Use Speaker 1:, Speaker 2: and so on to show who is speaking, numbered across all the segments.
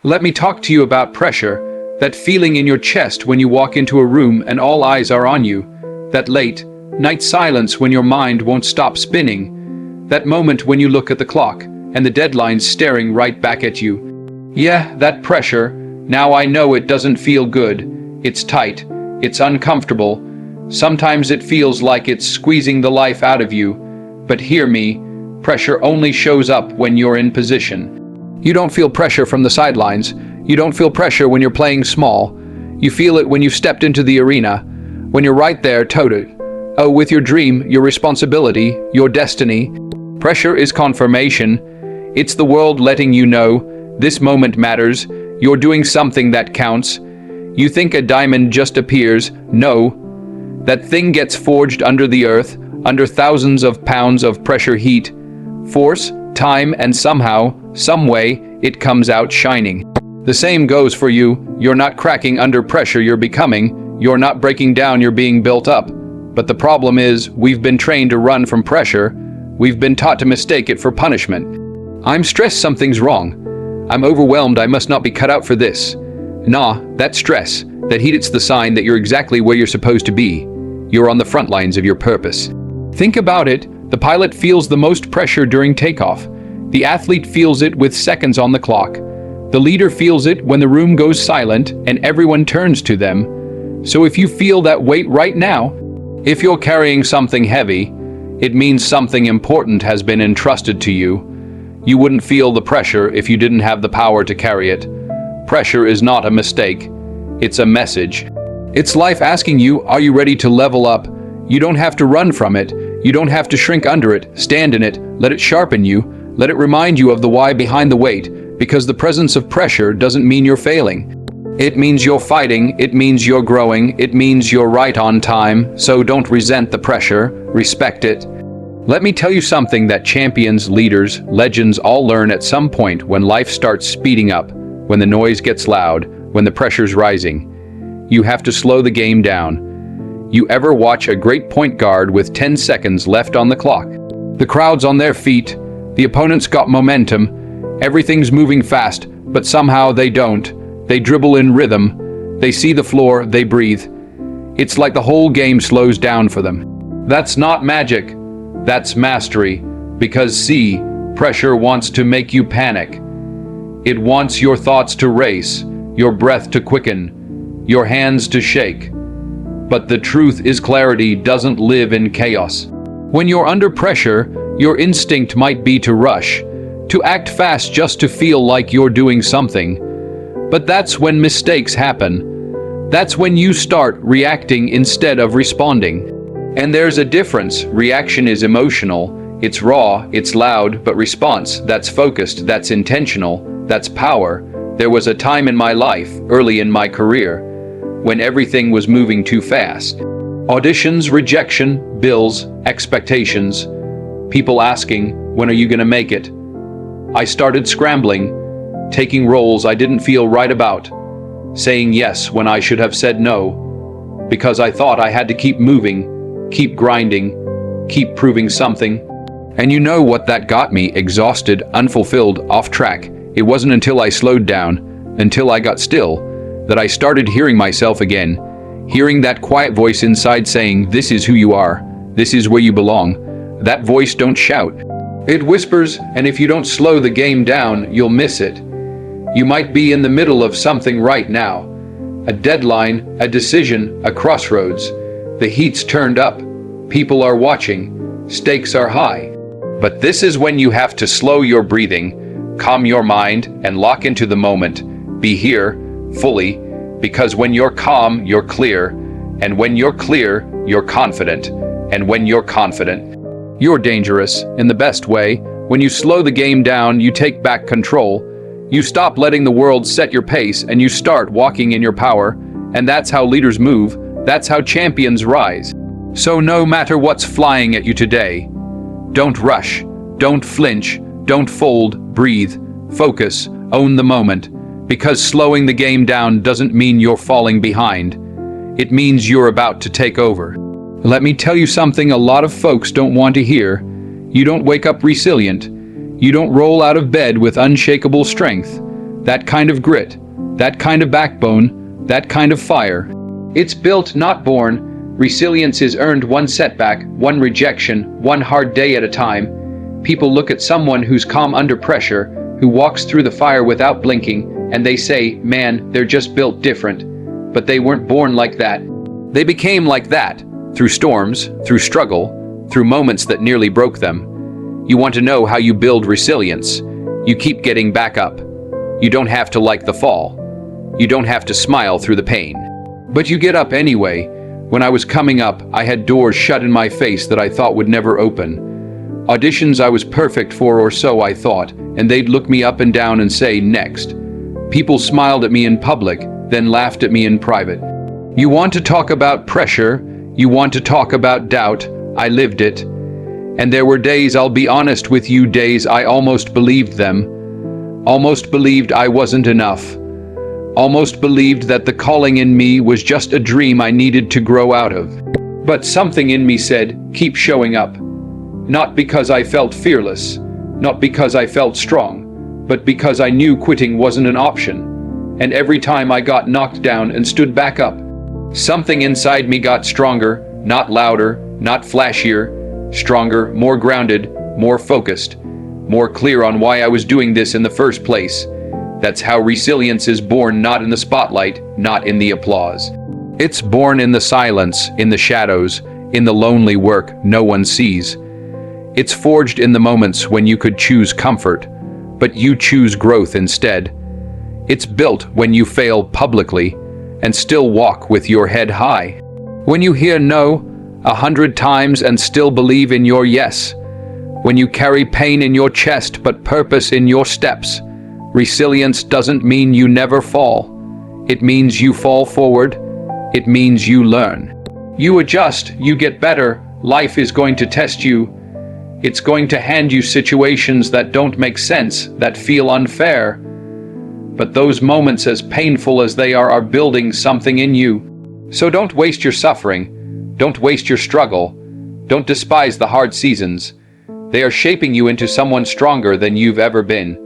Speaker 1: Let me talk to you about pressure, that feeling in your chest when you walk into a room and all eyes are on you, that late night silence when your mind won't stop spinning, that moment when you look at the clock and the deadline's staring right back at you. Yeah, that pressure. Now I know it doesn't feel good. It's tight. It's uncomfortable. Sometimes it feels like it's squeezing the life out of you. But hear me, pressure only shows up when you're in position. You don't feel pressure from the sidelines. You don't feel pressure when you're playing small. You feel it when you've stepped into the arena, when you're right there toted. Oh, with your dream, your responsibility, your destiny. Pressure is confirmation. It's the world letting you know, this moment matters, you're doing something that counts. You think a diamond just appears. No. That thing gets forged under the earth, under thousands of pounds of pressure, heat, force, time, and somehow, some way, it comes out shining. The same goes for you. You're not cracking under pressure, you're becoming. You're not breaking down, you're being built up. But the problem is, we've been trained to run from pressure. We've been taught to mistake it for punishment. I'm stressed, something's wrong. I'm overwhelmed, I must not be cut out for this. Nah, that stress, that heat, it's the sign that you're exactly where you're supposed to be. You're on the front lines of your purpose. Think about it. The pilot feels the most pressure during takeoff. The athlete feels it with seconds on the clock. The leader feels it when the room goes silent and everyone turns to them. So if you feel that weight right now, if you're carrying something heavy, it means something important has been entrusted to you. You wouldn't feel the pressure if you didn't have the power to carry it. Pressure is not a mistake. It's a message. It's life asking you, are you ready to level up? You don't have to run from it. You don't have to shrink under it. Stand in it. Let it sharpen you. Let it remind you of the why behind the weight, because the presence of pressure doesn't mean you're failing. It means you're fighting. It means you're growing. It means you're right on time. So don't resent the pressure. Respect it. Let me tell you something that champions, leaders, legends all learn at some point when life starts speeding up, when the noise gets loud, when the pressure's rising. You have to slow the game down. You ever watch a great point guard with 10 seconds left on the clock? The crowd's on their feet. The opponent's got momentum. Everything's moving fast, but somehow they don't. They dribble in rhythm. They see the floor, they breathe. It's like the whole game slows down for them. That's not magic. That's mastery. Because see, pressure wants to make you panic. It wants your thoughts to race, your breath to quicken, your hands to shake. But the truth is, clarity doesn't live in chaos. When you're under pressure, your instinct might be to rush, to act fast just to feel like you're doing something. But that's when mistakes happen. That's when you start reacting instead of responding. And there's a difference. Reaction is emotional. It's raw, it's loud, but response, that's focused, that's intentional, that's power. There was a time in my life, early in my career, when everything was moving too fast. Auditions, rejection, bills, expectations, people asking, when are you gonna make it? I started scrambling, taking roles I didn't feel right about, saying yes when I should have said no, because I thought I had to keep moving, keep grinding, keep proving something. And you know what that got me? Exhausted, unfulfilled, off track. It wasn't until I slowed down, until I got still, that I started hearing myself again, hearing that quiet voice inside saying, this is who you are, this is where you belong. That voice don't shout. It whispers, and if you don't slow the game down, you'll miss it. You might be in the middle of something right now. A deadline, a decision, a crossroads. The heat's turned up. People are watching. Stakes are high. But this is when you have to slow your breathing, calm your mind, and lock into the moment. Be here, fully, because when you're calm, you're clear, and when you're clear, you're confident, and when you're confident, you're dangerous in the best way. When you slow the game down, you take back control. You stop letting the world set your pace, and you start walking in your power, and that's how leaders move. That's how champions rise. So no matter what's flying at you today, don't rush, don't flinch, don't fold, breathe, focus, own the moment, because slowing the game down doesn't mean you're falling behind. It means you're about to take over. Let me tell you something a lot of folks don't want to hear. You don't wake up resilient. You don't roll out of bed with unshakable strength. that kind of grit, that kind of backbone, that kind of fire. It's built, not born. Resilience is earned one setback, one rejection, one hard day at a time. People look at someone who's calm under pressure, who walks through the fire without blinking, and they say, man, they're just built different. But they weren't born like that. They became like that, through storms, through struggle, through moments that nearly broke them. You want to know how you build resilience. You keep getting back up. You don't have to like the fall. You don't have to smile through the pain. But you get up anyway. When I was coming up, I had doors shut in my face that I thought would never open. Auditions I was perfect for, or so I thought, and they'd look me up and down and say, next. People smiled at me in public, then laughed at me in private. You want to talk about pressure? You want to talk about doubt? I lived it. And there were days, I'll be honest with you, days I almost believed them. Almost believed I wasn't enough. Almost believed that the calling in me was just a dream I needed to grow out of. But something in me said, keep showing up. Not because I felt fearless, not because I felt strong, but because I knew quitting wasn't an option. And every time I got knocked down and stood back up, something inside me got stronger, not louder, not flashier, stronger, more grounded, more focused, more clear on why I was doing this in the first place. That's how resilience is born, not in the spotlight, not in the applause. It's born in the silence, in the shadows, in the lonely work no one sees. It's forged in the moments when you could choose comfort, but you choose growth instead. It's built when you fail publicly and still walk with your head high. When you hear no 100 times and still believe in your yes. When you carry pain in your chest but purpose in your steps. Resilience doesn't mean you never fall. It means you fall forward. It means you learn. You adjust, you get better. Life is going to test you. It's going to hand you situations that don't make sense, that feel unfair. But those moments, as painful as they are building something in you. So don't waste your suffering. Don't waste your struggle. Don't despise the hard seasons. They are shaping you into someone stronger than you've ever been.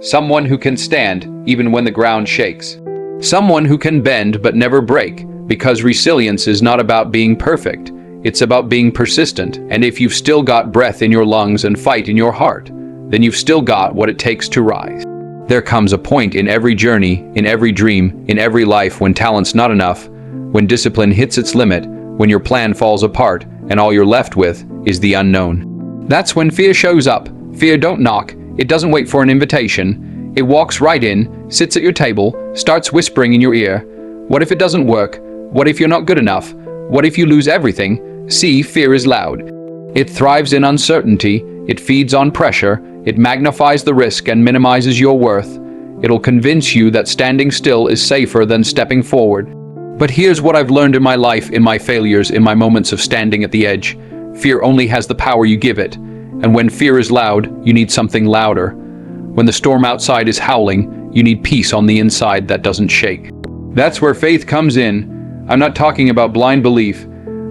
Speaker 1: Someone who can stand even when the ground shakes. Someone who can bend but never break, because resilience is not about being perfect. It's about being persistent. And if you've still got breath in your lungs and fight in your heart, then you've still got what it takes to rise. There comes a point in every journey, in every dream, in every life when talent's not enough, when discipline hits its limit, when your plan falls apart, and all you're left with is the unknown. That's when fear shows up. Fear don't knock. It doesn't wait for an invitation. It walks right in, sits at your table, starts whispering in your ear. What if it doesn't work? What if you're not good enough? What if you lose everything? See, fear is loud. It thrives in uncertainty. It feeds on pressure. It magnifies the risk and minimizes your worth. It'll convince you that standing still is safer than stepping forward. But here's what I've learned in my life, in my failures, in my moments of standing at the edge. Fear only has the power you give it. And when fear is loud, you need something louder. When the storm outside is howling, you need peace on the inside that doesn't shake. That's where faith comes in. I'm not talking about blind belief.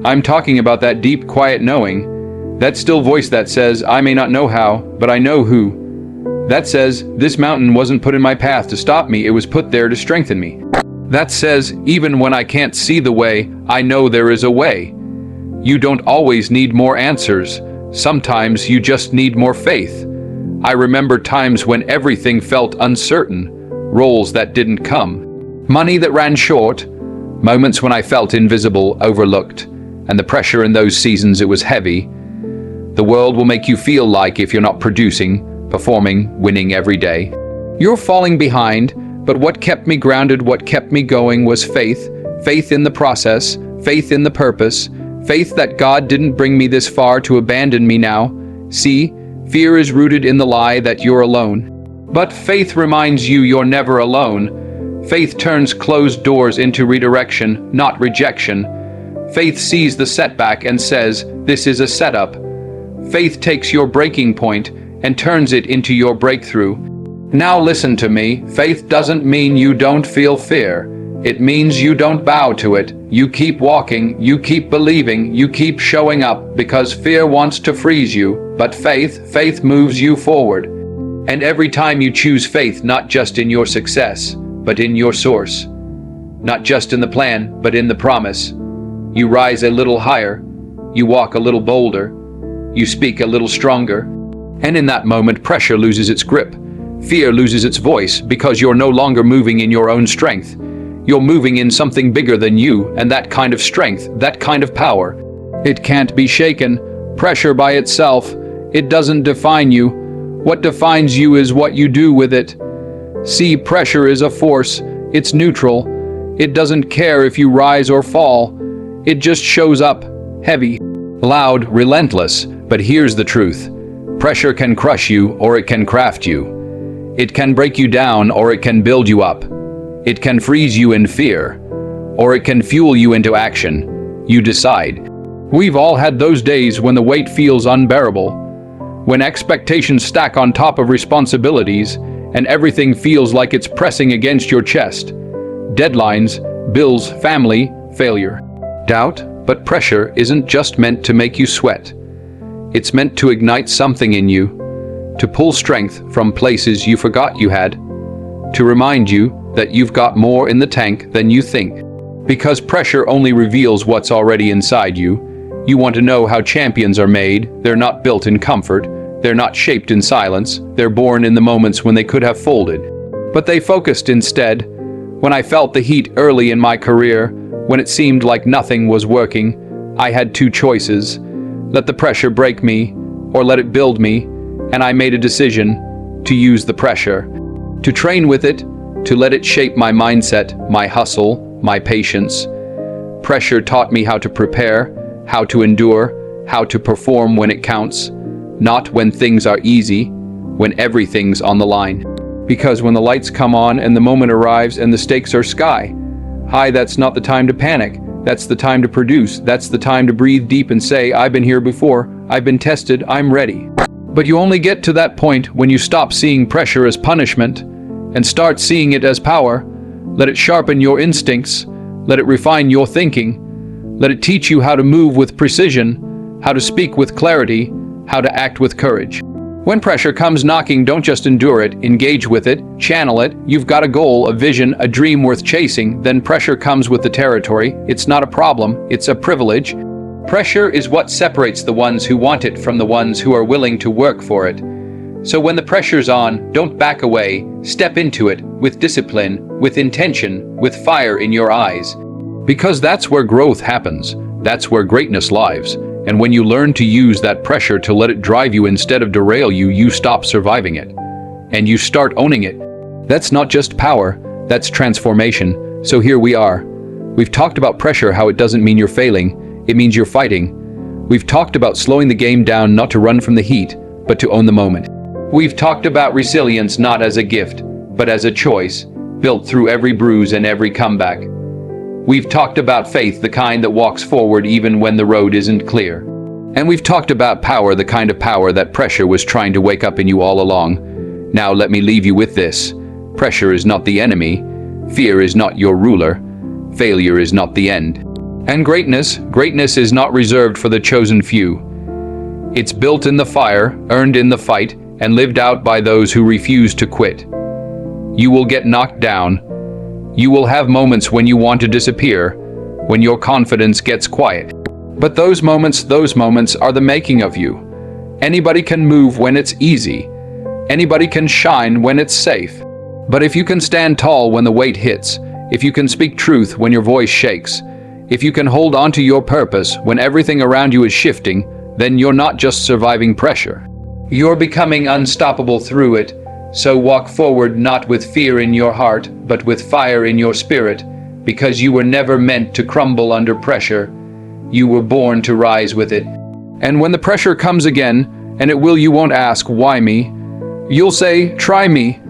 Speaker 1: I'm talking about that deep, quiet knowing. That still voice that says, I may not know how, but I know who. That says, this mountain wasn't put in my path to stop me, it was put there to strengthen me. That says, even when I can't see the way, I know there is a way. You don't always need more answers. Sometimes you just need more faith. I remember times when everything felt uncertain, roles that didn't come, money that ran short, moments when I felt invisible, overlooked, and the pressure in those seasons, it was heavy. The world will make you feel like if you're not producing, performing, winning every day, you're falling behind. But what kept me grounded, what kept me going was faith. Faith in the process, faith in the purpose, faith that God didn't bring me this far to abandon me now. See, fear is rooted in the lie that you're alone. But faith reminds you you're never alone. Faith turns closed doors into redirection, not rejection. Faith sees the setback and says, this is a setup. Faith takes your breaking point and turns it into your breakthrough. Now listen to me, faith doesn't mean you don't feel fear. It means you don't bow to it. You keep walking, you keep believing, you keep showing up because fear wants to freeze you, but faith moves you forward. And every time you choose faith, not just in your success, but in your source, not just in the plan, but in the promise, you rise a little higher, you walk a little bolder, you speak a little stronger, and in that moment pressure loses its grip. Fear loses its voice because you're no longer moving in your own strength. You're moving in something bigger than you, and that kind of strength, that kind of power, it can't be shaken. Pressure by itself, it doesn't define you. What defines you is what you do with it. See, pressure is a force. It's neutral. It doesn't care if you rise or fall. It just shows up, heavy, loud, relentless. But here's the truth. Pressure can crush you or it can craft you. It can break you down or it can build you up. It can freeze you in fear, or it can fuel you into action. You decide. We've all had those days when the weight feels unbearable, when expectations stack on top of responsibilities and everything feels like it's pressing against your chest. Deadlines, bills, family, failure, doubt. But pressure isn't just meant to make you sweat. It's meant to ignite something in you, to pull strength from places you forgot you had, to remind you that you've got more in the tank than you think. Because pressure only reveals what's already inside you. You want to know how champions are made. They're not built in comfort. They're not shaped in silence. They're born in the moments when they could have folded. But they focused instead. When I felt the heat early in my career, when it seemed like nothing was working, I had two choices. Let the pressure break me, or let it build me. And I made a decision to use the pressure, to train with it, to let it shape my mindset, my hustle, my patience. Pressure taught me how to prepare, how to endure, how to perform when it counts, not when things are easy, when everything's on the line. Because when the lights come on and the moment arrives and the stakes are sky high, that's not the time to panic. That's the time to produce. That's the time to breathe deep and say, I've been here before. I've been tested. I'm ready. But you only get to that point when you stop seeing pressure as punishment and start seeing it as power. Let it sharpen your instincts. Let it refine your thinking. Let it teach you how to move with precision, how to speak with clarity, how to act with courage. When pressure comes knocking, don't just endure it, engage with it, channel it. You've got a goal, a vision, a dream worth chasing, then pressure comes with the territory. It's not a problem, it's a privilege. Pressure is what separates the ones who want it from the ones who are willing to work for it. So when the pressure's on, don't back away, step into it with discipline, with intention, with fire in your eyes. Because that's where growth happens, that's where greatness lives. And when you learn to use that pressure to let it drive you instead of derail you, you stop surviving it. And you start owning it. That's not just power, that's transformation. So here we are. We've talked about pressure, how it doesn't mean you're failing, it means you're fighting. We've talked about slowing the game down, not to run from the heat, but to own the moment. We've talked about resilience not as a gift, but as a choice, built through every bruise and every comeback. We've talked about faith, the kind that walks forward even when the road isn't clear. And we've talked about power, the kind of power that pressure was trying to wake up in you all along. Now let me leave you with this. Pressure is not the enemy. Fear is not your ruler. Failure is not the end. And greatness is not reserved for the chosen few. It's built in the fire, earned in the fight, and lived out by those who refuse to quit. You will get knocked down. You will have moments when you want to disappear, when your confidence gets quiet. But those moments are the making of you. Anybody can move when it's easy. Anybody can shine when it's safe. But if you can stand tall when the weight hits, if you can speak truth when your voice shakes, if you can hold on to your purpose when everything around you is shifting, then you're not just surviving pressure. You're becoming unstoppable through it. So walk forward not with fear in your heart, but with fire in your spirit, because you were never meant to crumble under pressure. You were born to rise with it. And when the pressure comes again, and it will, you won't ask, why me? You'll say, try me.